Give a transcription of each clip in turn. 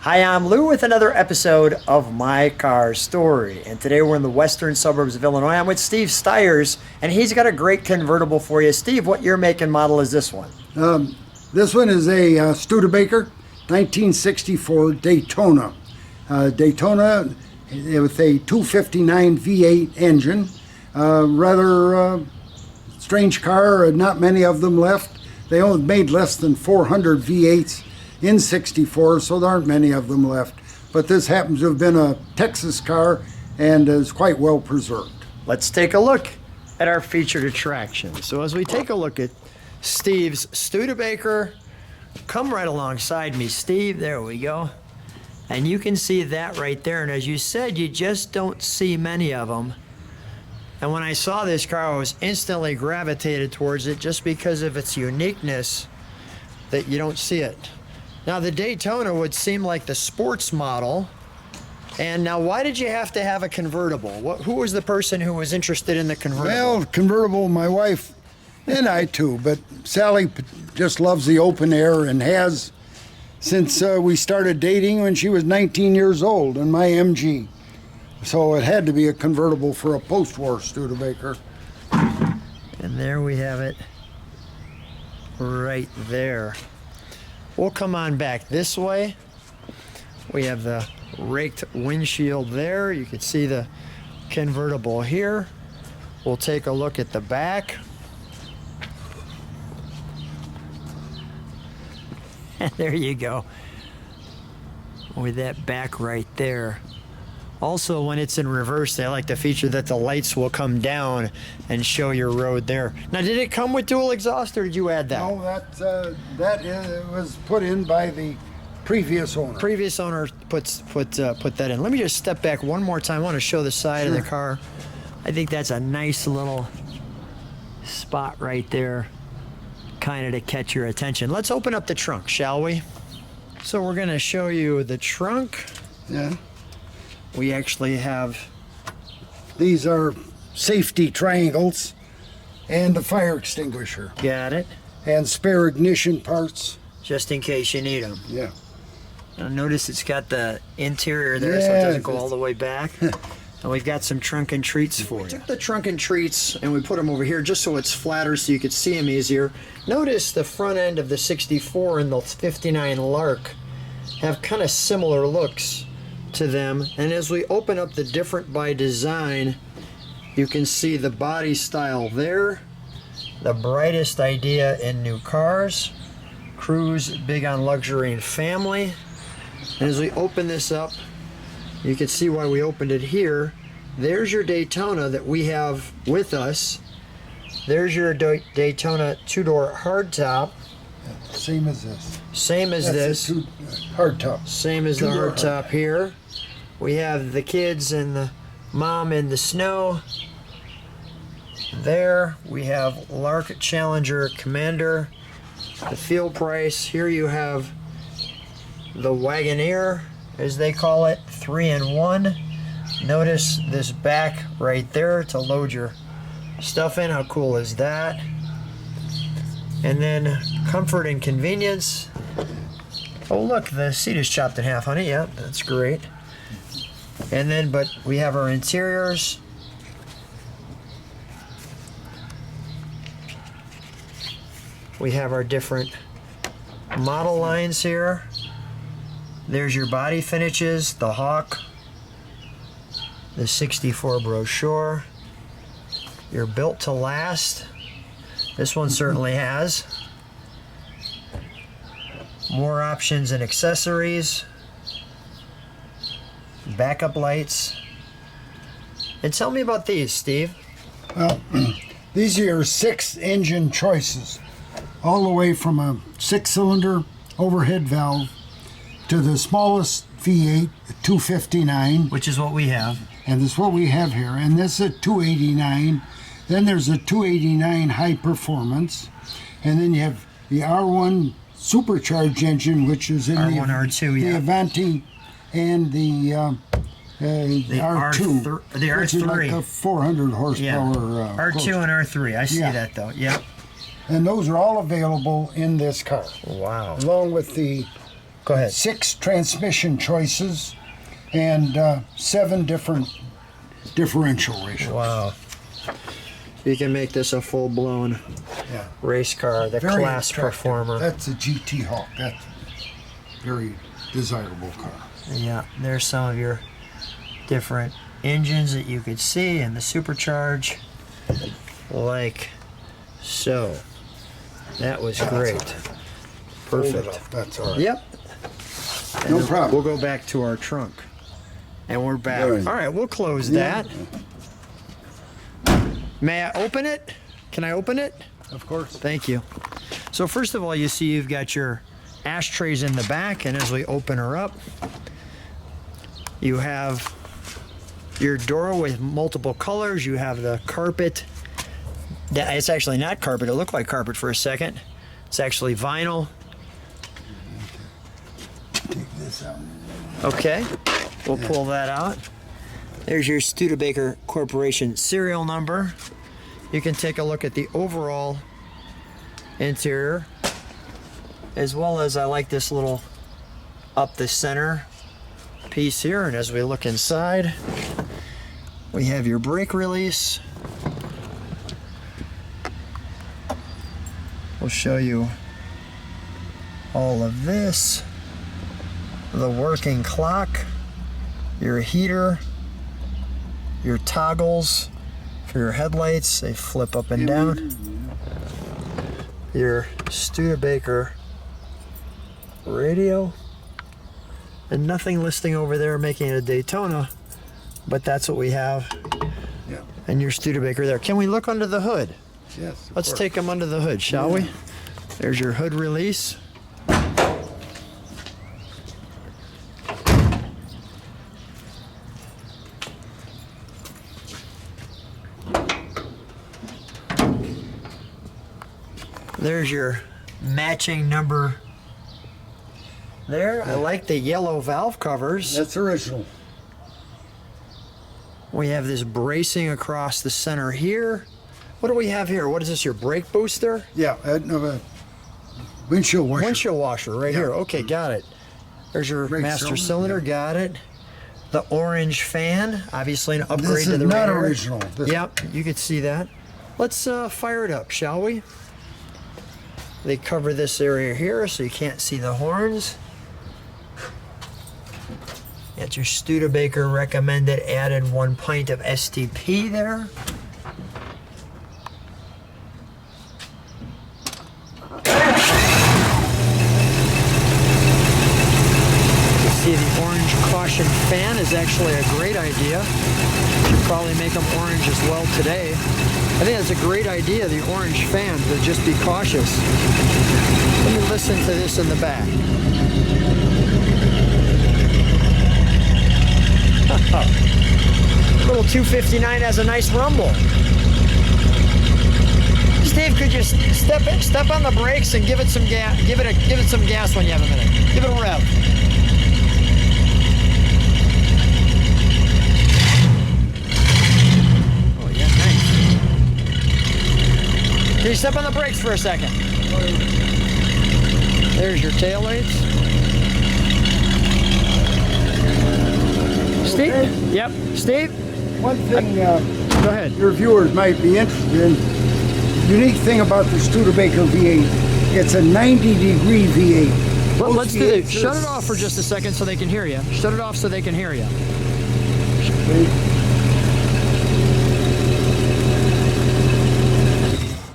Hi, I'm Lou with another episode of My Car Story. And today we're in the western suburbs of Illinois. I'm with Steve Styers, and he's got a great convertible for you. Steve, what year, make, and model is this one? This one is a Studebaker 1964 Daytona. Daytona with a 259 V8 engine. Rather strange car, not many of them left. They only made less than 400 V8s in 64, so there aren't many of them left. But this happens to have been a Texas car and is quite well preserved. Let's take a look at our featured attractions. So as we take a look at Steve's Studebaker, come right alongside me, Steve. There we go. And you can see that right there. And as you said, you just don't see many of them. And when I saw this car, I was instantly gravitated towards it just because of its uniqueness that you don't see it. Now, the Daytona would seem like the sports model. And now, why did you have to have a convertible? Who was the person who was interested in the convertible? Well, convertible, my wife and I too, but Sally just loves the open air and has since we started dating when she was 19 years old in my MG. So it had to be a convertible for a post-war Studebaker. And there we have it right there. We'll come on back this way. We have the raked windshield there. You can see the convertible here. We'll take a look at the back. There you go. With that back right there. Also, when it's in reverse, they like to feature that the lights will come down and show your road there. Now, did it come with dual exhaust, or did you add that? No, that was put in by the previous owner. Previous owner put that in. Let me just step back one more time. I want to show the side of the car. I think that's a nice little spot right there, kind of to catch your attention. Let's open up the trunk, shall we? So we're going to show you the trunk. Yeah. We actually have... These are safety triangles and a fire extinguisher. Got it. And spare ignition parts. Just in case you need them. Yeah. Now notice it's got the interior there, so it doesn't go all the way back. And we've got some trunk and treats for you. We took the trunk and treats and we put them over here just so it's flatter so you could see them easier. Notice the front end of the 64 and the 59 Lark have kind of similar looks to them. And as we open up the different by design, you can see the body style there. The brightest idea in new cars. Cruise big on luxury and family. And as we open this up, you can see why we opened it here. There's your Daytona that we have with us. There's your Daytona two-door hardtop. Same as this. Same as this. Hardtop. Same as the hardtop here. We have the kids and the mom in the snow. There we have Lark Challenger Commander. The field price. Here you have the Wagoneer, as they call it, 3-in-1. Notice this back right there to load your stuff in. How cool is that? And then comfort and convenience. Oh look, the seat is chopped in half, honey. Yeah, that's great. And then, but we have our interiors. We have our different model lines here. There's your body finishes, the Hawk, the 64 brochure. You're built to last. This one certainly has. More options and accessories. Backup lights. And tell me about these, Steve. Well, these are your 6 engine choices. All the way from a 6-cylinder overhead valve to the smallest V8, 259. Which is what we have. And this is what we have here. And this is a 289. Then there's a 289 high performance. And then you have the R1 supercharged engine, which is in R1, R2, the Avanti and the R2. The R3. Which is like a 400 horsepower. Yeah. R2 and R3. I see that though. Yep. And those are all available in this car. Wow. Along with the Go ahead. 6 transmission choices, and 7 different differential ratios. Wow. You can make this a full-blown race car, the Very class attractive. performer. That's a GT Hawk. That's a very desirable car. Yeah, there's some of your different engines that you could see and the supercharge, like so. That was great. Hold it Perfect. up. That's all right. Yep. No And problem. We'll go back to our trunk. And we're back. Good. All right, we'll close Yeah. that. May I open it? Can I open it? Of course. Thank you. So first of all, you see you've got your ashtrays in the back, and as we open her up, you have your door with multiple colors. You have the carpet. It's actually not carpet. It looked like carpet for a second. It's actually vinyl. Take this out. Okay, we'll pull that out. There's your Studebaker Corporation serial number. You can take a look at the overall interior, as well as I like this little up the center piece here. And as we look inside, we have your brake release. We'll show you all of this. The working clock, your heater, your toggles for your headlights, they flip up and down. Your Studebaker radio, and nothing listing over there making it a Daytona, but that's what we have. Yeah. And your Studebaker there. Can we look under the hood? Yes. of Let's course. take them under the hood, shall we? There's your hood release. There's your matching number there. I like the yellow valve covers. That's original. We have this bracing across the center here. What do we have here? What is this, your brake booster? Yeah. Windshield washer. Windshield washer right Yeah. here. Okay, got it. There's your Brake master cylinder, cylinder, got it. The orange fan, obviously an upgrade This to is the not radar. original. This Yep, you could see that. Let's fire it up, shall we? They cover this area here so you can't see the horns. That's your Studebaker recommended added 1 pint of STP there. You see the orange caution fan is actually a great idea. Should probably make them orange as well today. I think that's a great idea, the orange fan, but just be cautious. Let me listen to this in the back. Little 259 has a nice rumble. Steve, could you step on the brakes and give it some gas? Give it some gas when you have a minute. Give it a rev. Oh yeah, nice. Can you step on the brakes for a second? There's your taillights. Steve? Okay. Yep. Steve? One thing Go ahead. your viewers might be interested in, unique thing about the Studebaker V8, it's a 90-degree V8. Well, Most let's do it. V8s Shut are- it off for just a second so they can hear you. Shut it off so they can hear you.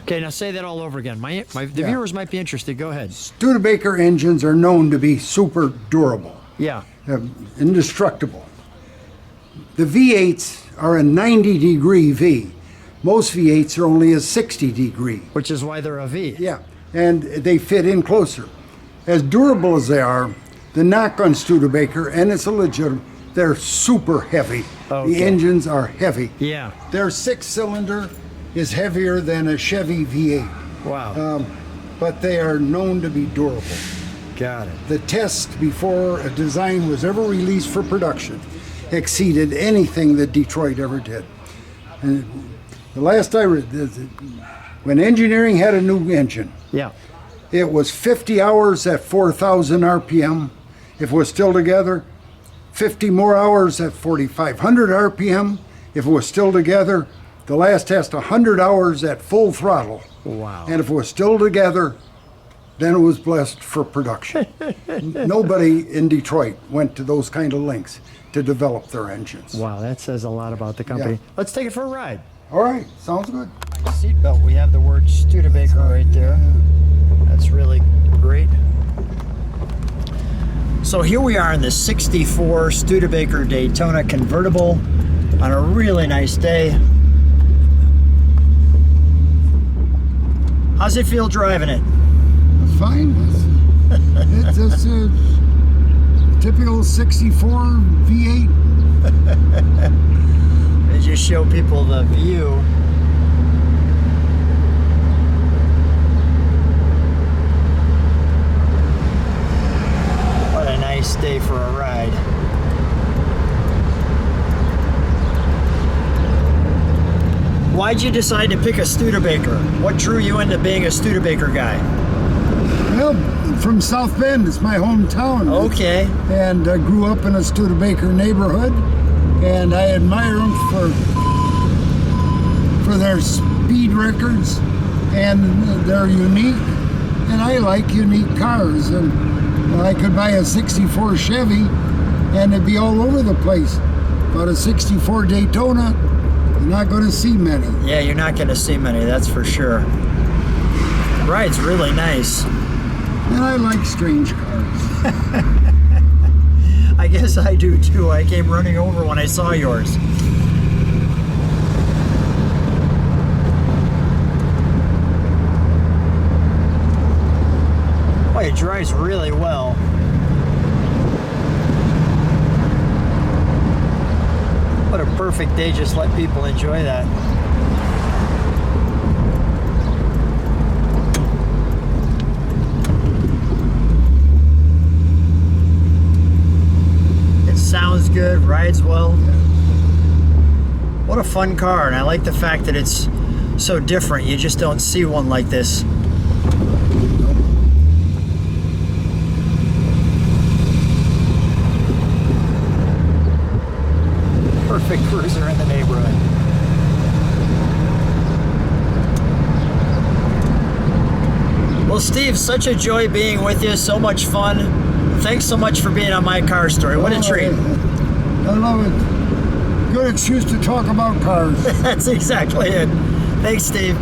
Okay, now say that all over again. The viewers might be interested. Go ahead. Studebaker engines are known to be super durable, Yeah. indestructible. The V8s are a 90-degree V. Most V8s are only a 60-degree. Which is why they're a V. Yeah, and they fit in closer. As durable as they are, the knock on Studebaker, and it's a legitimate, they're super heavy. Okay. The engines are heavy. Yeah. Their 6-cylinder is heavier than a Chevy V8, Wow. but they are known to be durable. Got it. The test before a design was ever released for production exceeded anything that Detroit ever did. And the last I read, when engineering had a new engine, Yeah. it was 50 hours at 4,000 RPM. If it was still together, 50 more hours at 4,500 RPM. If it was still together, the last test 100 hours at full throttle. Wow. And if it was still together, then it was blessed for production. Nobody in Detroit went to those kind of lengths to develop their engines. Wow, that says a lot about the company. Yeah. Let's take it for a ride. All right, sounds good. Seatbelt, we have the word Studebaker right there. That's really great. So here we are in the 64 Studebaker Daytona Convertible on a really nice day. How's it feel driving it? It's fine. It's a typical 64 V8. They just show people the view. What a nice day for a ride. Why'd you decide to pick a Studebaker? What drew you into being a Studebaker guy? Well, from South Bend, it's my hometown. Okay. And I grew up in a Studebaker neighborhood, and I admire them for their speed records, and they're unique, and I like unique cars. And I could buy a 64 Chevy, and it'd be all over the place. But a 64 Daytona, you're not going to see many. Yeah, you're not going to see many, that's for sure. The ride's really nice. And I like strange cars. I guess I do too. I came running over when I saw yours. Boy, it drives really well. What a perfect day, just let people enjoy that. It sounds good, rides well. What a fun car, and I like the fact that it's so different. You just don't see one like this. Perfect cruiser in the neighborhood. Well, Steve, such a joy being with you. So much fun. Thanks so much for being on My Car Story. What a treat. I love it. Good excuse to talk about cars. That's exactly it. Thanks, Steve.